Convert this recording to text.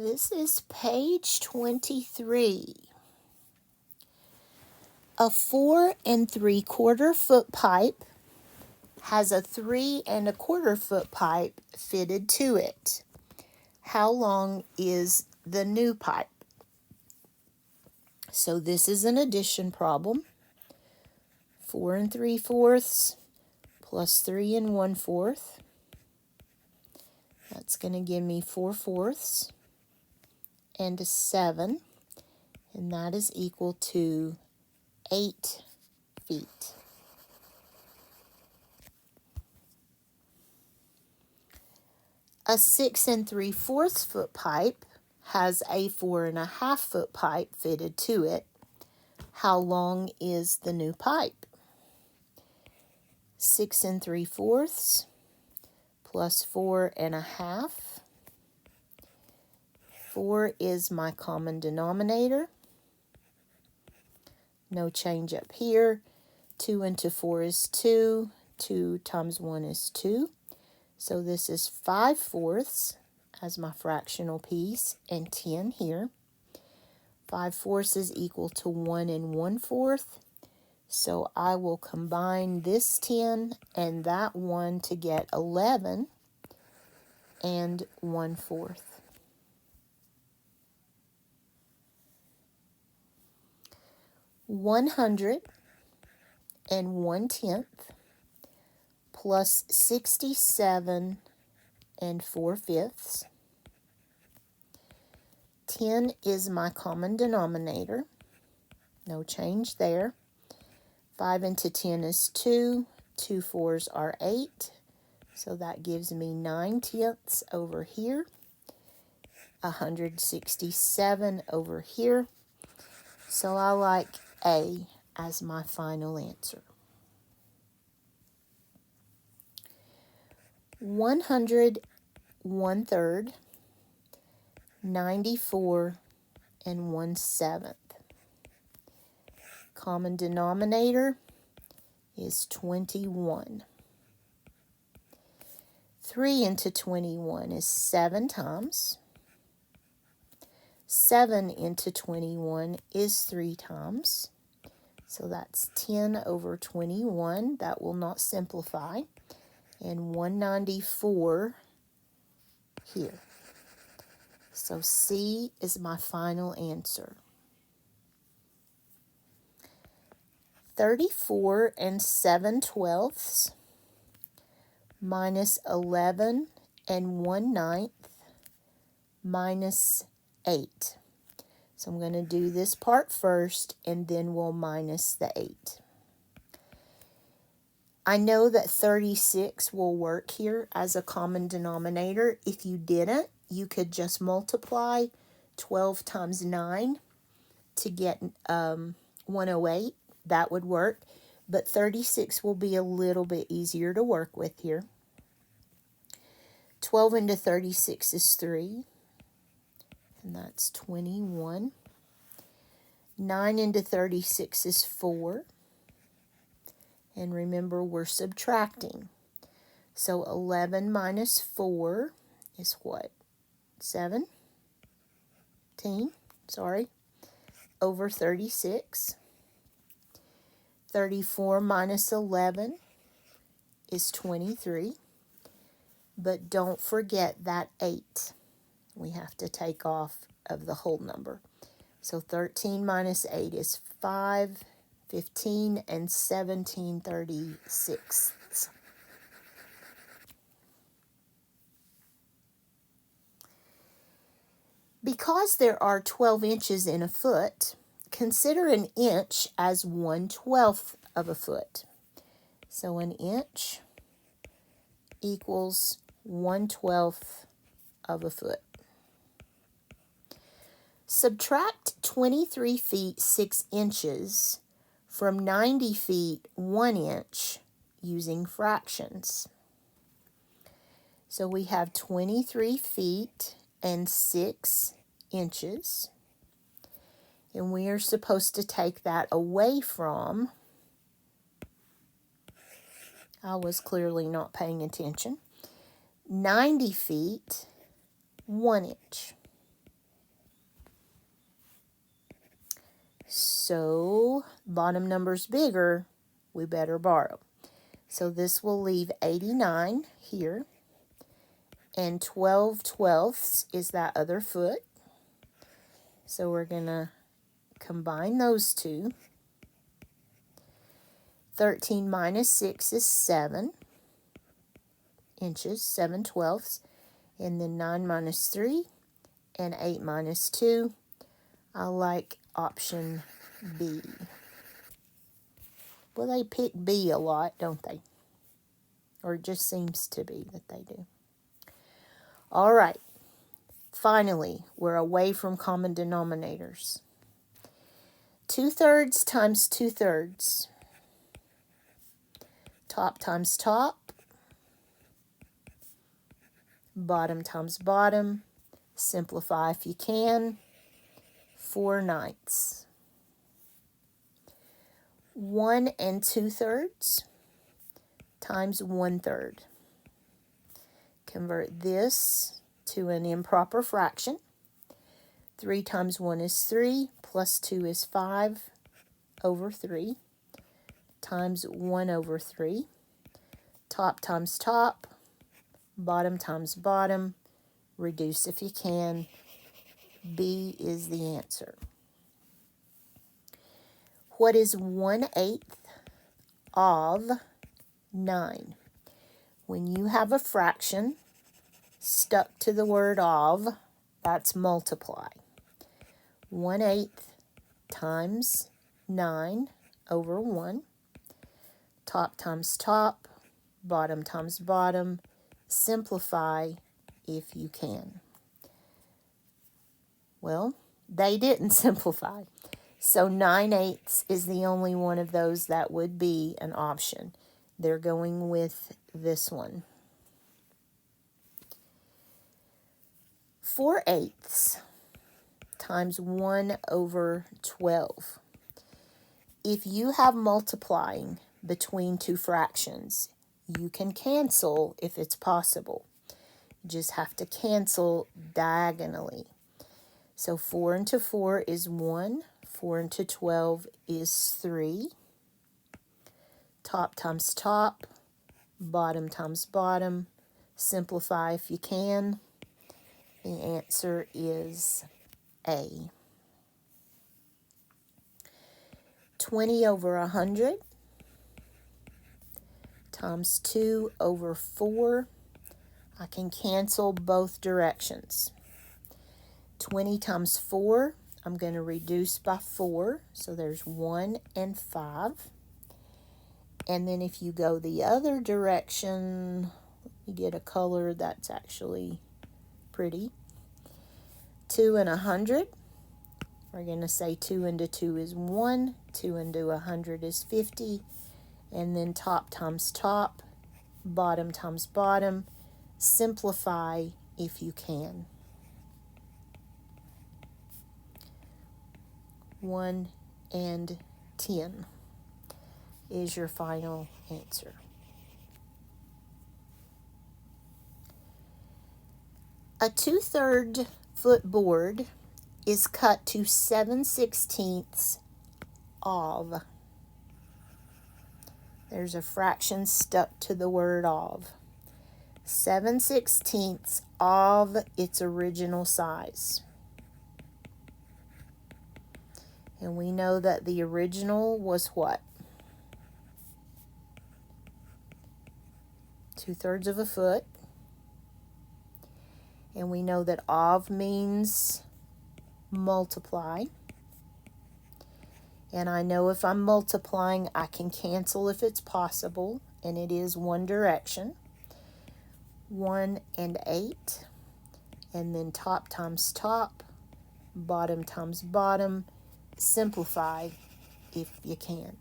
This is page 23. A 4 3/4 foot pipe has a 3 1/4 foot pipe fitted to it. How long is the new pipe? So this is an addition problem. 4 3/4 plus 3 1/4. That's going to give me 4/4 and a 7, and that is equal to 8 feet. A 6 3/4 foot pipe has a 4 1/2 foot pipe fitted to it. How long is the new pipe? 6 3/4 plus 4 1/2. 4 is my common denominator. No change up here. 2 into 4 is 2. 2 times 1 is 2. So this is 5/4 as my fractional piece and 10 here. 5/4 is equal to 1 1/4. So I will combine this 10 and that 1 to get 11 and 1/4. 100 1/10 plus 67 4/5. 10 is my common denominator. No change there. 5 into 10 is 2. 2 4s are 8. So that gives me 9/10 over here. 167 over here. So I like A as my final answer. 100 1/3, 94 1/7. Common denominator is 21. 3 into 21 is 7 times. 7 into 21 is 3 times. So that's 10 over 21. That will not simplify. And 194 here. So C is my final answer. 34 7/12 minus 11 1/9 minus 8. So I'm going to do this part first and then we'll minus the 8. I know that 36 will work here as a common denominator. If you didn't, you could just multiply 12 times 9 to get 108. That would work. But 36 will be a little bit easier to work with here. 12 into 36 is 3. And that's 21. 9 into 36 is 4. And remember, we're subtracting. So 11 minus 4 is what? 17, over 36. 34 minus 11 is 23. But don't forget that 8. We have to take off of the whole number. So 13 minus 8 is 5, 15, and 17/36. Because there are 12 inches in a foot, consider an inch as 1/12 of a foot. So an inch equals 1/12 of a foot. Subtract 23 feet 6 inches from 90 feet 1 inch using fractions. So we have 23 feet and 6 inches. And we are supposed to take that away from, I was clearly not paying attention, 90 feet 1 inch. So bottom number's bigger, we better borrow. So this will leave 89 here, and 12/12 is that other foot. So we're going to combine those two. 13 minus 6 is 7 inches, 7/12. And then 9 minus 3 and 8 minus 2. I like option B. Well, they pick B a lot, don't they? Or it just seems to be that they do. All right. Finally, we're away from common denominators. 2/3 times 2/3. Top times top. Bottom times bottom. Simplify if you can. 4/9. 1 2/3 times 1/3. Convert this to an improper fraction. 3 times 1 is 3, plus 2 is 5/3, times 1/3. Top times top, bottom times bottom. Reduce if you can. B is the answer. What is 1/8 of 9? When you have a fraction stuck to the word of, that's multiply. 1/8 times 9/1. Top times top, bottom times bottom. Simplify if you can. Well, they didn't simplify. So 9/8 is the only one of those that would be an option. They're going with this one. 4/8 times 1/12. If you have multiplying between two fractions, you can cancel if it's possible. You just have to cancel diagonally. So 4 into 4 is 1. 4 into 12 is 3. Top times top, bottom times bottom. Simplify if you can. The answer is A. 20/100 times 2/4. I can cancel both directions. 20 times 4, I'm going to reduce by 4. So there's 1 and 5. And then if you go the other direction, you get a color that's actually pretty. 2 and 100. We're going to say 2 into 2 is 1. 2 into 100 is 50. And then top times top, bottom times bottom. Simplify if you can. 1 and 10 is your final answer. A 2/3 foot board is cut to 7/16 of. There's a fraction stuck to the word of. 7/16 of its original size. And we know that the original was what? 2/3 of a foot. And we know that of means multiply. And I know if I'm multiplying, I can cancel if it's possible. And it is one direction. 1 and 8. And then top times top, bottom times bottom. Simplify if you can.